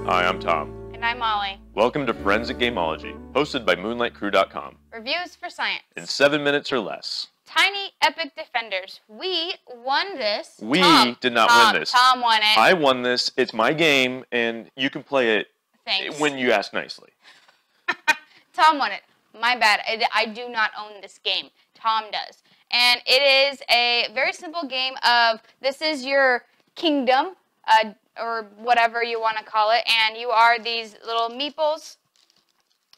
Hi, I'm Tom. And I'm Molly. Welcome to Forensic Gameology, hosted by MoonlightCrew.com. Reviews for science. In 7 minutes or less. Tiny Epic Defenders. We won this. We did not win this. Tom won it. I won this. It's my game, and you can play it Thanks. when you ask nicely. Tom won it. My bad. I do not own this game. Tom does. And it is a very simple game of, this is your kingdom, or whatever you want to call it, and you are these little meeples.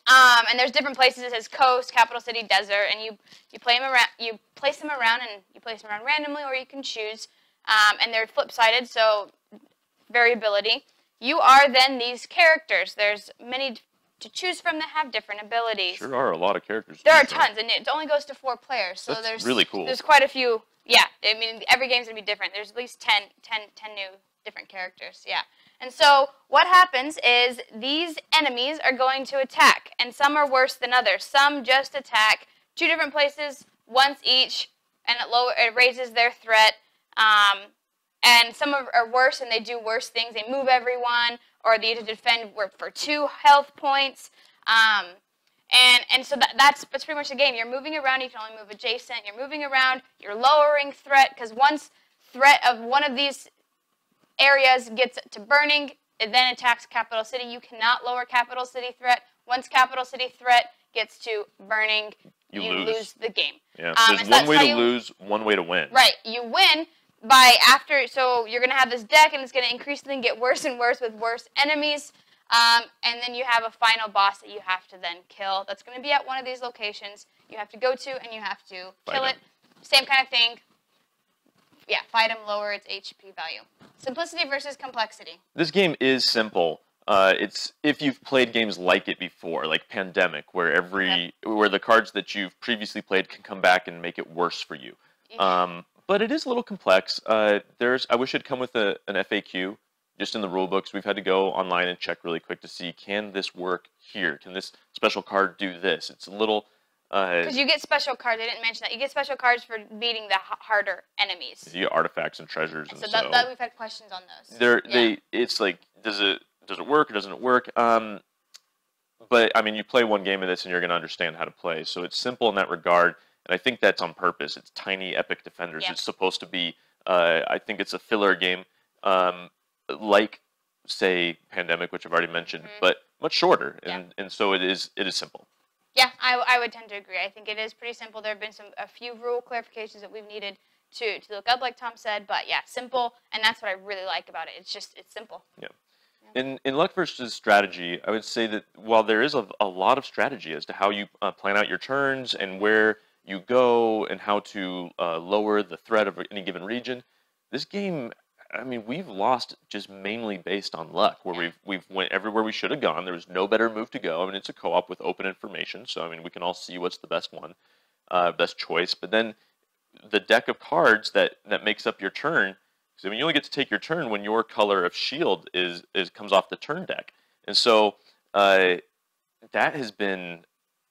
And there's different places. It says coast, capital city, desert, and you play them around. You place them around, and you place them around randomly, or you can choose. And they're flip-sided, so variability. You are then these characters. There's many to choose from that have different abilities. Sure are a lot of characters. There are tons, and it only goes to 4 players. So That's there's really cool. There's quite a few. Yeah, I mean every game's gonna be different. There's at least 10 new different characters. Yeah. And so what happens is these enemies are going to attack, and some are worse than others. Some just attack 2 different places once each, and it raises their threat. And some are worse, and they do worse things. They move everyone, or they need to defend for 2 health points. And so that's pretty much the game. You're moving around. You can only move adjacent. You're moving around. You're lowering threat, because once threat of one of these areas gets to burning, it then attacks capital city. You cannot lower capital city threat. Once capital city threat gets to burning, you lose the game. Yeah, there's one way to lose, one way to win. Right, you win so you're going to have this deck, and it's going to increasingly get worse and worse with worse enemies. And then you have a final boss that you have to then kill. That's going to be at one of these locations you have to go to, and you have to kill it. Same kind of thing. Yeah, fight him, lower its HP value. Simplicity versus complexity. This game is simple. It's if you've played games like it before, like Pandemic, where where the cards that you've previously played can come back and make it worse for you. Yeah. But it is a little complex. I wish it'd come with an FAQ just in the rule books. We've had to go online and check really quick to see, can this work here? Can this special card do this? It's a little... Because you get special cards. I didn't mention that. You get special cards for beating the harder enemies. You get artifacts and treasures. And so that we've had questions on those. It's like, does it work or doesn't it work? But, I mean, you play one game of this and you're going to understand how to play. So it's simple in that regard. And I think that's on purpose. It's Tiny Epic Defenders. Yeah. It's supposed to be, I think it's a filler game, like, say, Pandemic, which I've already mentioned, but much shorter. And so it is simple. Yeah, I would tend to agree. I think it is pretty simple. There have been a few rule clarifications that we've needed to look up, like Tom said. But yeah, simple, and that's what I really like about it. It's simple. Yeah. In Luck versus Strategy, I would say that while there is a lot of strategy as to how you plan out your turns and where you go and how to lower the threat of any given region, this game, I mean, we've lost just mainly based on luck, where we've went everywhere we should have gone. There was no better move to go. I mean, it's a co-op with open information, so I mean, we can all see what's the best one, best choice. But then the deck of cards that makes up your turn, because I mean, you only get to take your turn when your color of shield comes off the turn deck, and so that has been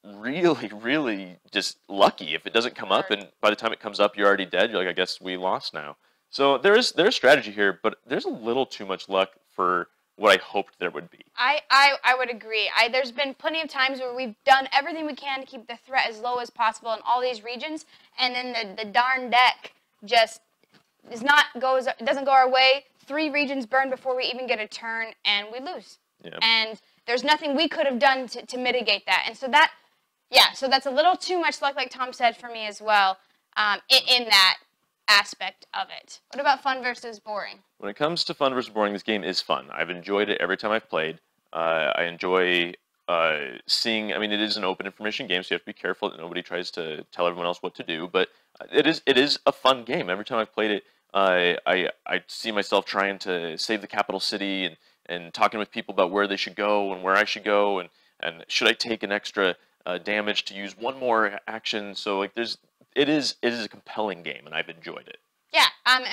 really, really just lucky. If it doesn't come up, and by the time it comes up, you're already dead. You're like, I guess we lost now. So there's strategy here, but there's a little too much luck for what I hoped there would be. I would agree. There's been plenty of times where we've done everything we can to keep the threat as low as possible in all these regions, and then the darn deck just doesn't go our way. 3 regions burn before we even get a turn, and we lose. Yeah. And there's nothing we could have done to mitigate that. And so so that's a little too much luck, like Tom said, for me as well, in that aspect of it. What about fun versus boring? When it comes to fun versus boring, this game is fun. I've enjoyed it every time I've played. I enjoy seeing, I mean, it is an open information game, so you have to be careful that nobody tries to tell everyone else what to do, but it is a fun game. Every time I've played it, I see myself trying to save the capital city and talking with people about where they should go and where I should go, and should I take an extra damage to use one more action. So like it is a compelling game, and I've enjoyed it. Yeah,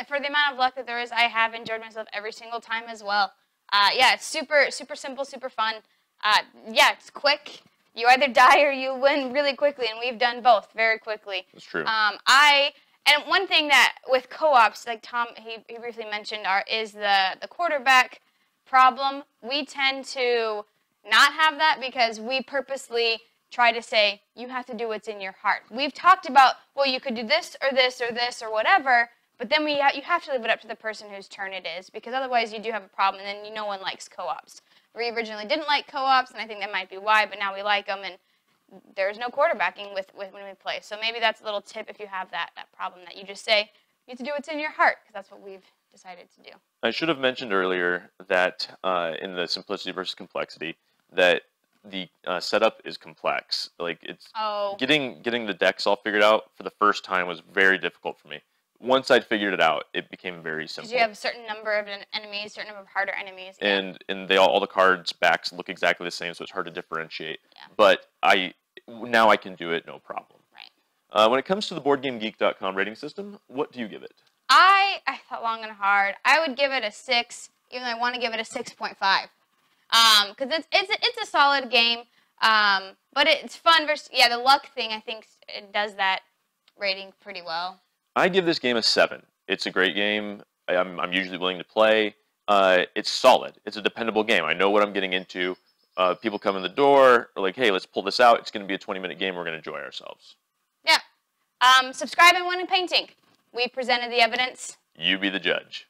for the amount of luck that there is, I have enjoyed myself every single time as well. Yeah, it's super simple, super fun. Yeah, it's quick. You either die or you win really quickly, and we've done both very quickly. That's true. And one thing that with co-ops, like Tom, he briefly mentioned, is the quarterback problem. We tend to not have that because we purposely try to say, you have to do what's in your heart. We've talked about, well, you could do this or this or this or whatever, but then you have to leave it up to the person whose turn it is, because otherwise you do have a problem, and then no one likes co-ops. We originally didn't like co-ops, and I think that might be why, but now we like them, and there's no quarterbacking with when we play. So maybe that's a little tip if you have that problem, that you just say, you have to do what's in your heart, because that's what we've decided to do. I should have mentioned earlier that in the simplicity versus complexity, that the setup is complex. Like it's getting the decks all figured out for the first time was very difficult for me. Once I'd figured it out, it became very simple. Because you have a certain number of enemies, certain number of harder enemies. And they all the cards backs look exactly the same, so it's hard to differentiate. Yeah. But now I can do it no problem. Right. When it comes to the BoardGameGeek.com rating system, what do you give it? I thought long and hard. I would give it a 6, even though I want to give it a 6.5. Because it's a solid game, but it's fun versus, the luck thing, I think it does that rating pretty well. I give this game a 7. It's a great game. I'm usually willing to play. It's solid. It's a dependable game. I know what I'm getting into. People come in the door, are like, hey, let's pull this out. It's going to be a 20-minute game. We're going to enjoy ourselves. Yeah. Subscribe and win a painting. We presented the evidence. You be the judge.